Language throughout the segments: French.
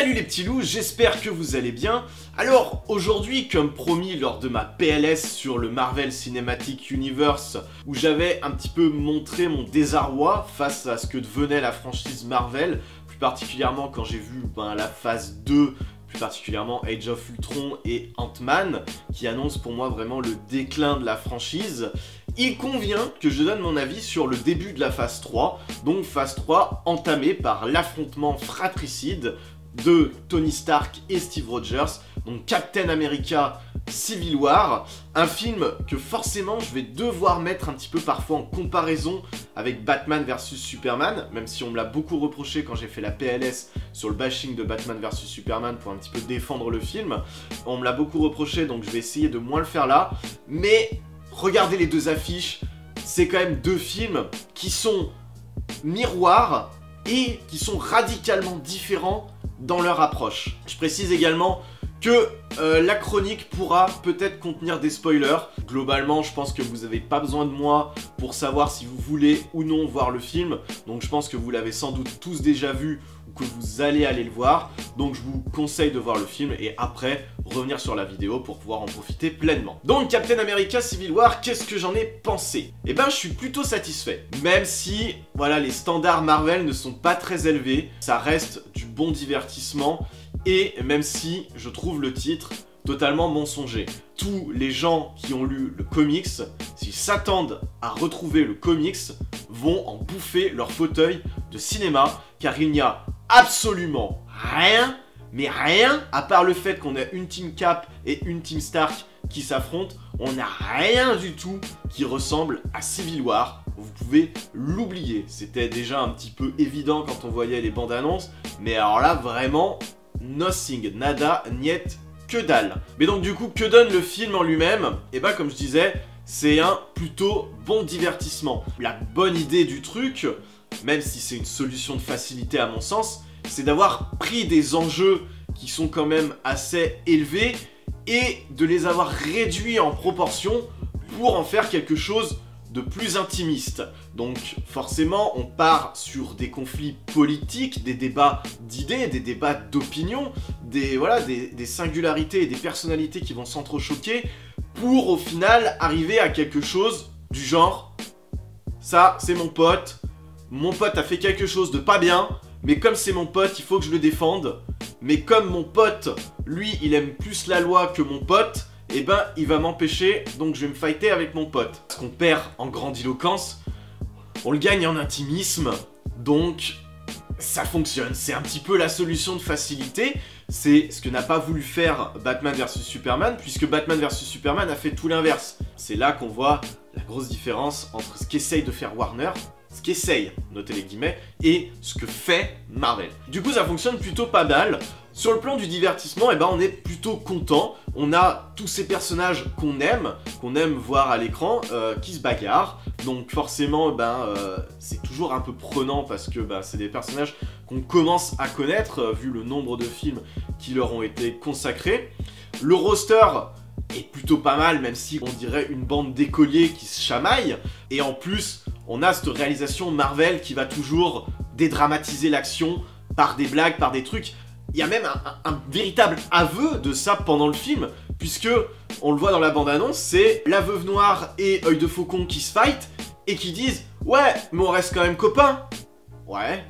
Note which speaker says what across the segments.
Speaker 1: Salut les petits loups, j'espère que vous allez bien. Alors aujourd'hui, comme promis lors de ma PLS sur le Marvel Cinematic Universe, où j'avais un petit peu montré mon désarroi face à ce que devenait la franchise Marvel, plus particulièrement quand j'ai vu la phase 2, plus particulièrement Age of Ultron et Ant-Man, qui annonce pour moi vraiment le déclin de la franchise. Il convient que je donne mon avis sur le début de la phase 3, donc phase 3 entamée par l'affrontement fratricide de Tony Stark et Steve Rogers, donc Captain America Civil War, un film que forcément je vais devoir mettre un petit peu parfois en comparaison avec Batman vs Superman, même si on me l'a beaucoup reproché quand j'ai fait la PLS sur le bashing de Batman vs Superman pour un petit peu défendre le film. On me l'a beaucoup reproché, donc je vais essayer de moins le faire là, mais regardez les deux affiches, c'est quand même deux films qui sont miroirs et qui sont radicalement différents dans leur approche. Je précise également que la chronique pourra peut-être contenir des spoilers. Globalement, je pense que vous n'avez pas besoin de moi pour savoir si vous voulez ou non voir le film. Donc je pense que vous l'avez sans doute tous déjà vu ou que vous allez aller le voir. Donc je vous conseille de voir le film et après revenir sur la vidéo pour pouvoir en profiter pleinement. Donc Captain America Civil War, qu'est-ce que j'en ai pensé? Eh ben je suis plutôt satisfait. Même si voilà, les standards Marvel ne sont pas très élevés, ça reste du bon divertissement. Et même si je trouve le titre totalement mensonger. Tous les gens qui ont lu le comics, s'ils s'attendent à retrouver le comics, vont en bouffer leur fauteuil de cinéma, car il n'y a absolument rien, mais rien, à part le fait qu'on a une Team Cap et une Team Stark qui s'affrontent, on n'a rien du tout qui ressemble à Civil War. Vous pouvez l'oublier. C'était déjà un petit peu évident quand on voyait les bandes annonces, mais alors là, vraiment, nothing, nada, niet, que dalle. Mais donc du coup, que donne le film en lui-même? Et bah comme je disais, c'est un plutôt bon divertissement. La bonne idée du truc, même si c'est une solution de facilité à mon sens, c'est d'avoir pris des enjeux qui sont quand même assez élevés et de les avoir réduits en proportion pour en faire quelque chose de plus intimiste. Donc forcément on part sur des conflits politiques, des débats d'idées, des débats d'opinion, des singularités et des personnalités qui vont s'entrechoquer pour au final arriver à quelque chose du genre ça c'est mon pote a fait quelque chose de pas bien, mais comme c'est mon pote il faut que je le défende, mais comme mon pote lui il aime plus la loi que mon pote, eh ben il va m'empêcher, donc je vais me fighter avec mon pote. Ce qu'on perd en grandiloquence, on le gagne en intimisme, donc ça fonctionne. C'est un petit peu la solution de facilité, c'est ce que n'a pas voulu faire Batman vs Superman, puisque Batman vs Superman a fait tout l'inverse. C'est là qu'on voit la grosse différence entre ce qu'essaye de faire Warner, ce qu'essaye, notez les guillemets, et ce que fait Marvel. Du coup ça fonctionne plutôt pas mal. Sur le plan du divertissement, eh ben, on est plutôt content. On a tous ces personnages qu'on aime voir à l'écran, qui se bagarrent. Donc forcément, c'est toujours un peu prenant parce que c'est des personnages qu'on commence à connaître, vu le nombre de films qui leur ont été consacrés. Le roster est plutôt pas mal, même si on dirait une bande d'écoliers qui se chamaillent. Et en plus, on a cette réalisation Marvel qui va toujours dédramatiser l'action par des blagues, par des trucs. Il y a même un véritable aveu de ça pendant le film, puisque, on le voit dans la bande-annonce, c'est la Veuve Noire et Œil de Faucon qui se fight, et qui disent « Ouais, mais on reste quand même copains !» Ouais,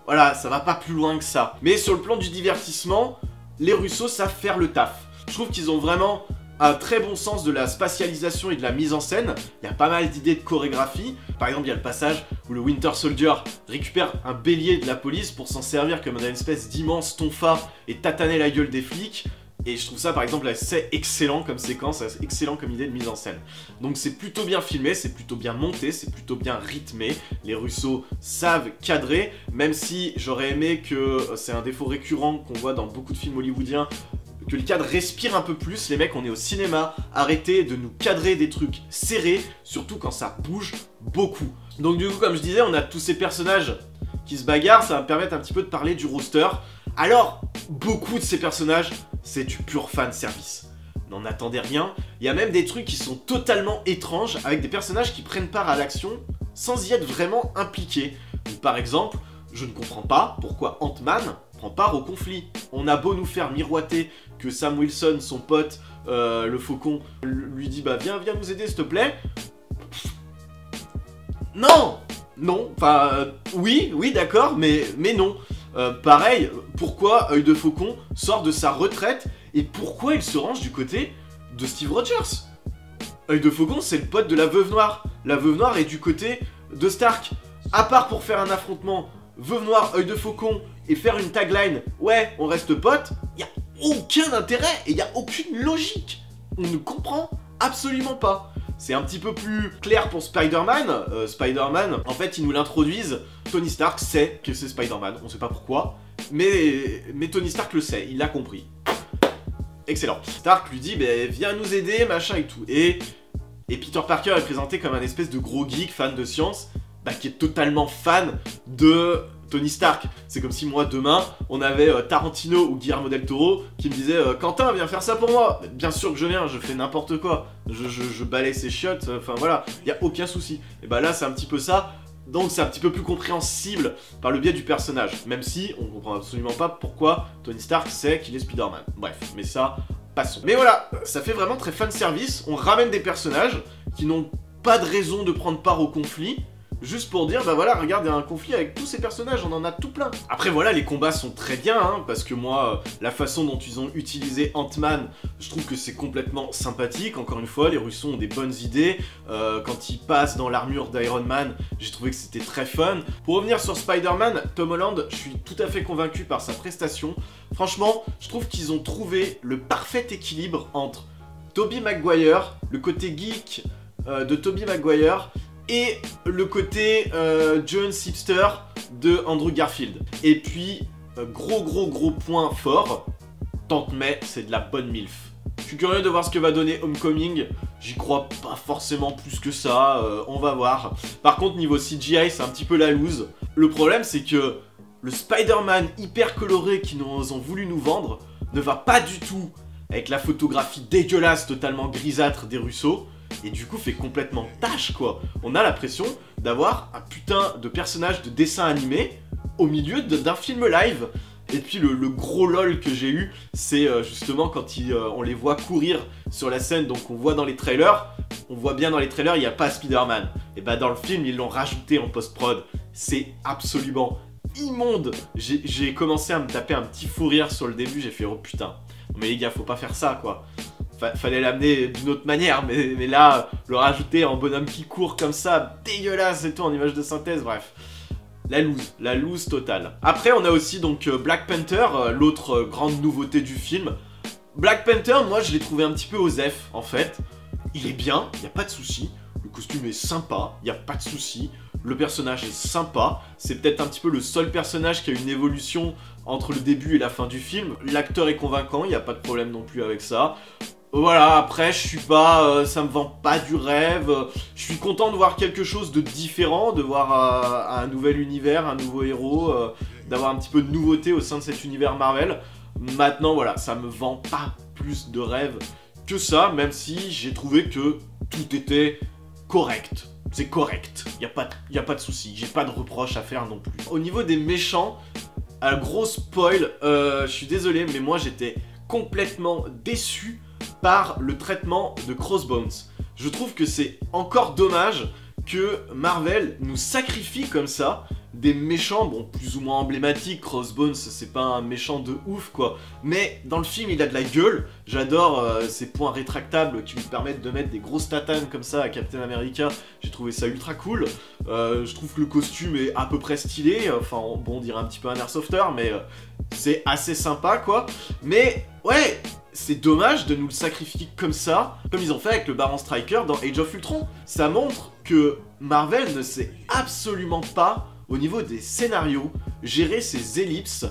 Speaker 1: voilà, ça va pas plus loin que ça. Mais sur le plan du divertissement, les Russo savent faire le taf. Je trouve qu'ils ont vraiment un très bon sens de la spatialisation et de la mise en scène. Il y a pas mal d'idées de chorégraphie. Par exemple, il y a le passage où le Winter Soldier récupère un bélier de la police pour s'en servir comme une espèce d'immense tonfa et tataner la gueule des flics. Et je trouve ça par exemple assez excellent comme séquence, assez excellent comme idée de mise en scène. Donc c'est plutôt bien filmé, c'est plutôt bien monté, c'est plutôt bien rythmé. Les Russo savent cadrer, même si j'aurais aimé que c'est un défaut récurrent qu'on voit dans beaucoup de films hollywoodiens, que le cadre respire un peu plus. Les mecs, on est au cinéma, arrêtez de nous cadrer des trucs serrés, surtout quand ça bouge beaucoup. Donc du coup, comme je disais, on a tous ces personnages qui se bagarrent, ça va me permettre un petit peu de parler du roster. Alors, beaucoup de ces personnages, c'est du pur fan service. N'en attendez rien, il y a même des trucs qui sont totalement étranges, avec des personnages qui prennent part à l'action sans y être vraiment impliqués. Donc, par exemple, je ne comprends pas pourquoi Ant-Man prend part au conflit. On a beau nous faire miroiter que Sam Wilson, son pote, le faucon, lui dit bah viens nous aider s'il te plaît. Non, non, enfin oui d'accord, mais non. Pareil, pourquoi Œil de Faucon sort de sa retraite et pourquoi il se range du côté de Steve Rogers? Œil de Faucon, c'est le pote de la Veuve Noire. La Veuve Noire est du côté de Stark. À part pour faire un affrontement Veuve Noire, Œil de Faucon et faire une tagline « Ouais, on reste potes », il n'y a aucun intérêt et il n'y a aucune logique. On ne comprend absolument pas. C'est un petit peu plus clair pour Spider-Man. Spider-Man, en fait, ils nous l'introduisent. Tony Stark sait que c'est Spider-Man, on sait pas pourquoi, mais Tony Stark le sait, il l'a compris. Excellent. Stark lui dit, bah, viens nous aider, machin et tout. Et Peter Parker est présenté comme un espèce de gros geek, fan de science, bah, qui est totalement fan de Tony Stark. C'est comme si moi, demain, on avait Tarantino ou Guillermo del Toro qui me disait Quentin, viens faire ça pour moi. Bien sûr que je viens, je fais n'importe quoi. Je balaye ses chiottes, enfin voilà, il n'y a aucun souci. Et bah là, c'est un petit peu ça. Donc c'est un petit peu plus compréhensible par le biais du personnage. Même si on comprend absolument pas pourquoi Tony Stark sait qu'il est Spider-Man. Bref, mais ça, passons. Mais voilà, ça fait vraiment très fanservice. On ramène des personnages qui n'ont pas de raison de prendre part au conflit. Juste pour dire, bah voilà, regarde, il y a un conflit avec tous ces personnages, on en a tout plein. Après voilà, les combats sont très bien, hein, parce que moi, la façon dont ils ont utilisé Ant-Man, je trouve que c'est complètement sympathique. Encore une fois, les Russos ont des bonnes idées. Quand ils passent dans l'armure d'Iron Man, j'ai trouvé que c'était très fun. Pour revenir sur Spider-Man, Tom Holland, je suis tout à fait convaincu par sa prestation. Franchement, je trouve qu'ils ont trouvé le parfait équilibre entre Tobey Maguire, le côté geek de Tobey Maguire, et le côté John Hipster de Andrew Garfield. Et puis, gros point fort, Tante May, c'est de la bonne MILF. Je suis curieux de voir ce que va donner Homecoming, j'y crois pas forcément plus que ça, on va voir. Par contre, niveau CGI, c'est un petit peu la loose. Le problème, c'est que le Spider-Man hyper coloré qu'ils ont voulu nous vendre ne va pas du tout avec la photographie dégueulasse, totalement grisâtre des Russos. Et du coup fait complètement tâche quoi. On a l'impression d'avoir un putain de personnage de dessin animé au milieu d'un film live. Et puis le gros lol que j'ai eu, c'est justement quand on les voit courir sur la scène, donc on voit dans les trailers, on voit bien dans les trailers, il n'y a pas Spider-Man. Et bah dans le film, ils l'ont rajouté en post-prod. C'est absolument immonde. J'ai commencé à me taper un petit fou rire sur le début, j'ai fait oh putain. Mais les gars, faut pas faire ça quoi. Fallait l'amener d'une autre manière, mais là, le rajouter en bonhomme qui court comme ça, dégueulasse et tout, en image de synthèse, bref. La loose totale. Après, on a aussi donc Black Panther, l'autre grande nouveauté du film. Black Panther, moi, je l'ai trouvé un petit peu osef, en fait. Il est bien, il n'y a pas de souci. Le costume est sympa, il n'y a pas de souci. Le personnage est sympa. C'est peut-être un petit peu le seul personnage qui a une évolution entre le début et la fin du film. L'acteur est convaincant, il n'y a pas de problème non plus avec ça. Voilà, après, je suis pas... ça me vend pas du rêve. Je suis content de voir quelque chose de différent, de voir un nouvel univers, un nouveau héros, d'avoir un petit peu de nouveauté au sein de cet univers Marvel. Maintenant, voilà, ça me vend pas plus de rêve que ça, même si j'ai trouvé que tout était correct. C'est correct, y a pas de souci, j'ai pas de reproche à faire non plus. Au niveau des méchants, un gros spoil, je suis désolé, mais moi j'étais complètement déçu par le traitement de Crossbones. Je trouve que c'est encore dommage que Marvel nous sacrifie comme ça des méchants, bon, plus ou moins emblématiques. Crossbones, c'est pas un méchant de ouf, quoi. Mais dans le film, il a de la gueule. J'adore ces points rétractables qui lui permettent de mettre des grosses tatanes comme ça à Captain America. J'ai trouvé ça ultra cool. Je trouve que le costume est à peu près stylé. Enfin, bon, on dirait un petit peu un airsofter, mais c'est assez sympa, quoi. Mais, ouais, c'est dommage de nous le sacrifier comme ça, comme ils ont fait avec le Baron Stryker dans Age of Ultron. Ça montre que Marvel ne sait absolument pas, au niveau des scénarios, gérer ses ellipses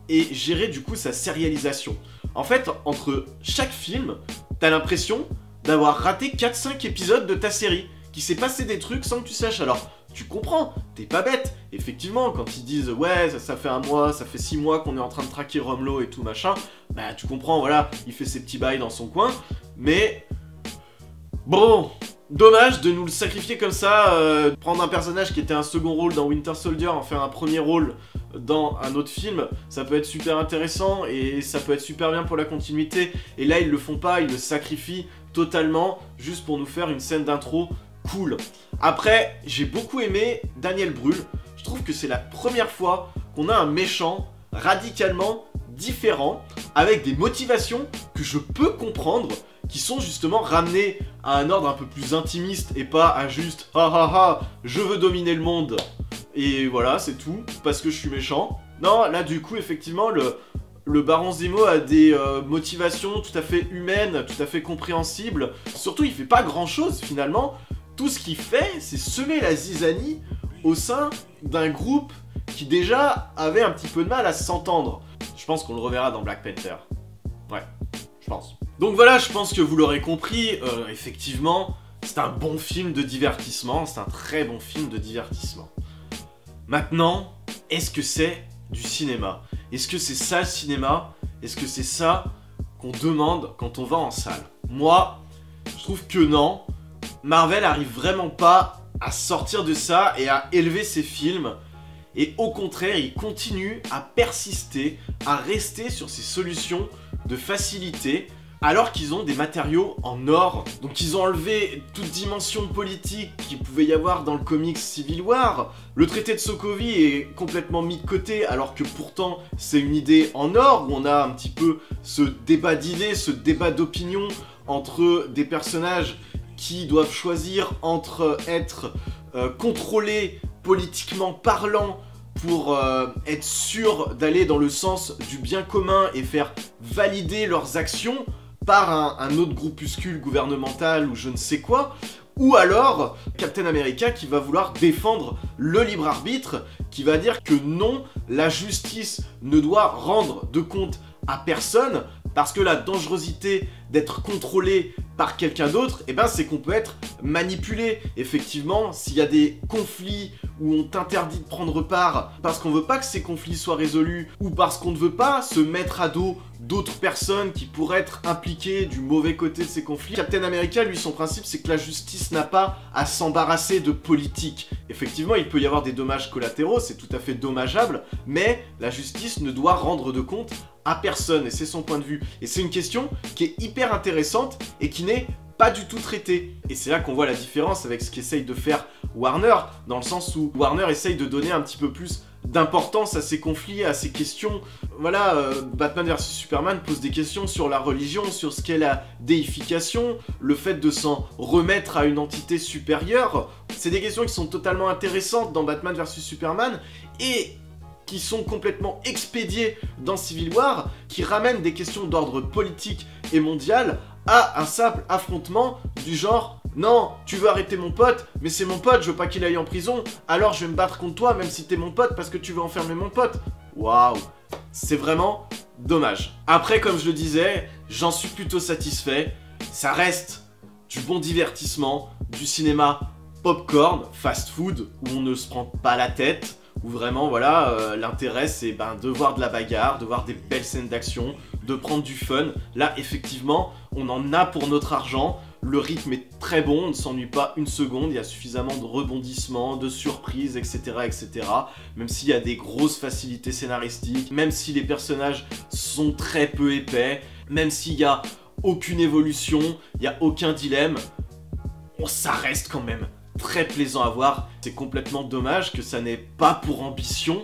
Speaker 1: et gérer du coup sa sérialisation. En fait, entre chaque film, t'as l'impression d'avoir raté 4-5 épisodes de ta série, qu'il s'est passé des trucs sans que tu saches. Alors, tu comprends, t'es pas bête. Effectivement, quand ils disent « Ouais, ça fait un mois, ça fait 6 mois qu'on est en train de traquer Rumlow et tout machin », bah tu comprends, voilà, il fait ses petits bails dans son coin, mais... Bon, Dommage de nous le sacrifier comme ça, prendre un personnage qui était un second rôle dans Winter Soldier, en faire un premier rôle dans un autre film, ça peut être super intéressant et ça peut être super bien pour la continuité. Et là, ils le font pas, ils le sacrifient totalement juste pour nous faire une scène d'intro cool. Après, j'ai beaucoup aimé Daniel Brühl. Je trouve que c'est la première fois qu'on a un méchant radicalement différent, avec des motivations que je peux comprendre, qui sont justement ramenées à un ordre un peu plus intimiste et pas à juste « ha ha ha, je veux dominer le monde » et voilà, c'est tout, parce que je suis méchant. Non, là du coup, effectivement, le Baron Zemo a des motivations tout à fait humaines, tout à fait compréhensibles. Surtout, il fait pas grand-chose, finalement. Tout ce qu'il fait, c'est semer la zizanie au sein d'un groupe qui déjà avait un petit peu de mal à s'entendre. Je pense qu'on le reverra dans Black Panther. Ouais, je pense. Donc voilà, je pense que vous l'aurez compris, effectivement, c'est un bon film de divertissement, c'est un très bon film de divertissement. Maintenant, est-ce que c'est du cinéma? Est-ce que c'est ça le cinéma? Est-ce que c'est ça qu'on demande quand on va en salle? Moi, je trouve que non. Marvel arrive vraiment pas à sortir de ça et à élever ses films. Et au contraire, il continue à persister, à rester sur ces solutions de facilité, alors qu'ils ont des matériaux en or. Donc ils ont enlevé toute dimension politique qu'il pouvait y avoir dans le comics Civil War. Le traité de Sokovie est complètement mis de côté, alors que pourtant c'est une idée en or, où on a un petit peu ce débat d'idées, ce débat d'opinion entre des personnages qui doivent choisir entre être contrôlés politiquement parlant pour être sûr d'aller dans le sens du bien commun et faire valider leurs actions par un autre groupuscule gouvernemental ou je ne sais quoi, ou alors Captain America qui va vouloir défendre le libre arbitre, qui va dire que non, la justice ne doit rendre de compte à personne, parce que la dangerosité d'être contrôlé par quelqu'un d'autre, eh ben, c'est qu'on peut être manipulé. Effectivement, s'il y a des conflits où on t'interdit de prendre part parce qu'on veut pas que ces conflits soient résolus ou parce qu'on ne veut pas se mettre à dos d'autres personnes qui pourraient être impliquées du mauvais côté de ces conflits, Captain America, lui, son principe, c'est que la justice n'a pas à s'embarrasser de politique. Effectivement, il peut y avoir des dommages collatéraux, c'est tout à fait dommageable, mais la justice ne doit rendre de compte à personne, et c'est son point de vue. Et c'est une question qui est hyper intéressante et qui n'est pas du tout traitée. Et c'est là qu'on voit la différence avec ce qu'essaye de faire Warner, dans le sens où Warner essaye de donner un petit peu plus d'importance à ces conflits, à ces questions. Voilà, Batman vs Superman pose des questions sur la religion, sur ce qu'est la déification, le fait de s'en remettre à une entité supérieure. C'est des questions qui sont totalement intéressantes dans Batman vs Superman et qui sont complètement expédiées dans Civil War, qui ramènent des questions d'ordre politique et mondial à un simple affrontement du genre « Non, tu veux arrêter mon pote, mais c'est mon pote, je veux pas qu'il aille en prison, alors je vais me battre contre toi même si t'es mon pote parce que tu veux enfermer mon pote. » Waouh, c'est vraiment dommage. Après, comme je le disais, j'en suis plutôt satisfait. Ça reste du bon divertissement, du cinéma popcorn, fast food, où on ne se prend pas la tête, où vraiment, voilà, l'intérêt c'est de voir de la bagarre, de voir des belles scènes d'action, de prendre du fun. Là, effectivement, on en a pour notre argent. Le rythme est très bon, on ne s'ennuie pas une seconde, il y a suffisamment de rebondissements, de surprises, etc. etc. Même s'il y a des grosses facilités scénaristiques, même si les personnages sont très peu épais, même s'il n'y a aucune évolution, il n'y a aucun dilemme, ça reste quand même très plaisant à voir. C'est complètement dommage que ça n'ait pas pour ambition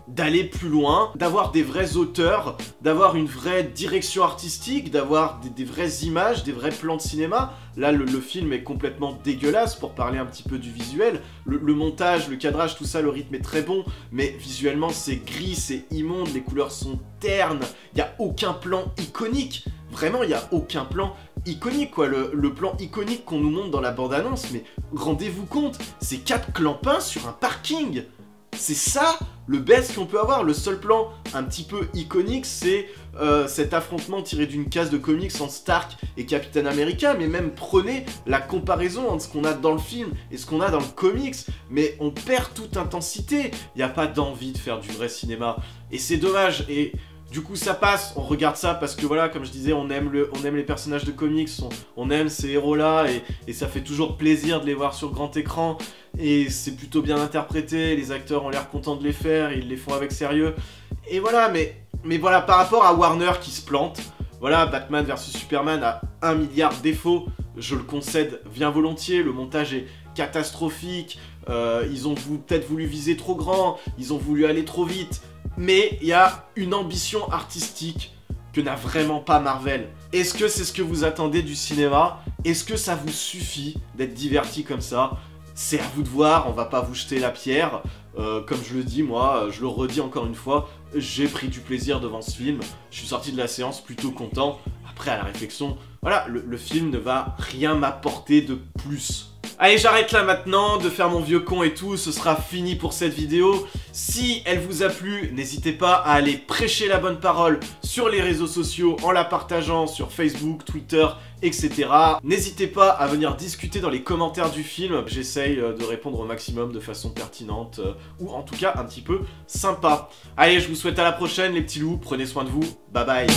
Speaker 1: d'aller plus loin, d'avoir des vrais auteurs, d'avoir une vraie direction artistique, d'avoir des vraies images, des vrais plans de cinéma. Là, le film est complètement dégueulasse pour parler un petit peu du visuel. Le montage, le cadrage, tout ça, le rythme est très bon, mais visuellement, c'est gris, c'est immonde, les couleurs sont ternes, il n'y a aucun plan iconique. Vraiment, il n'y a aucun plan iconique, quoi. Le plan iconique qu'on nous montre dans la bande-annonce, mais rendez-vous compte, c'est 4 clampins sur un parking. C'est ça le best qu'on peut avoir. Le seul plan un petit peu iconique, c'est cet affrontement tiré d'une case de comics entre Stark et Captain America. Mais même prenez la comparaison entre ce qu'on a dans le film et ce qu'on a dans le comics. Mais on perd toute intensité. Il n'y a pas d'envie de faire du vrai cinéma. Et c'est dommage. Et Du coup ça passe, on regarde ça parce que voilà, comme je disais, on aime les personnages de comics, on aime ces héros-là et ça fait toujours plaisir de les voir sur grand écran. Et c'est plutôt bien interprété, les acteurs ont l'air contents de les faire, ils les font avec sérieux. Et voilà, mais voilà, par rapport à Warner qui se plante, voilà, Batman vs Superman a 1 milliard de défauts, je le concède bien volontiers, le montage est catastrophique, ils ont peut-être voulu viser trop grand, ils ont voulu aller trop vite, mais il y a une ambition artistique que n'a vraiment pas Marvel. Est-ce que c'est ce que vous attendez du cinéma? Est-ce que ça vous suffit d'être diverti comme ça? C'est à vous de voir, on va pas vous jeter la pierre. Comme je le dis, moi, je le redis encore une fois, j'ai pris du plaisir devant ce film. Je suis sorti de la séance plutôt content. Après, à la réflexion, voilà, le film ne va rien m'apporter de plus. Allez, j'arrête là maintenant de faire mon vieux con et tout, ce sera fini pour cette vidéo. Si elle vous a plu, n'hésitez pas à aller prêcher la bonne parole sur les réseaux sociaux en la partageant sur Facebook, Twitter, etc. N'hésitez pas à venir discuter dans les commentaires du film, j'essaye de répondre au maximum de façon pertinente ou en tout cas un petit peu sympa. Allez, je vous souhaite à la prochaine les petits loups, prenez soin de vous, bye bye.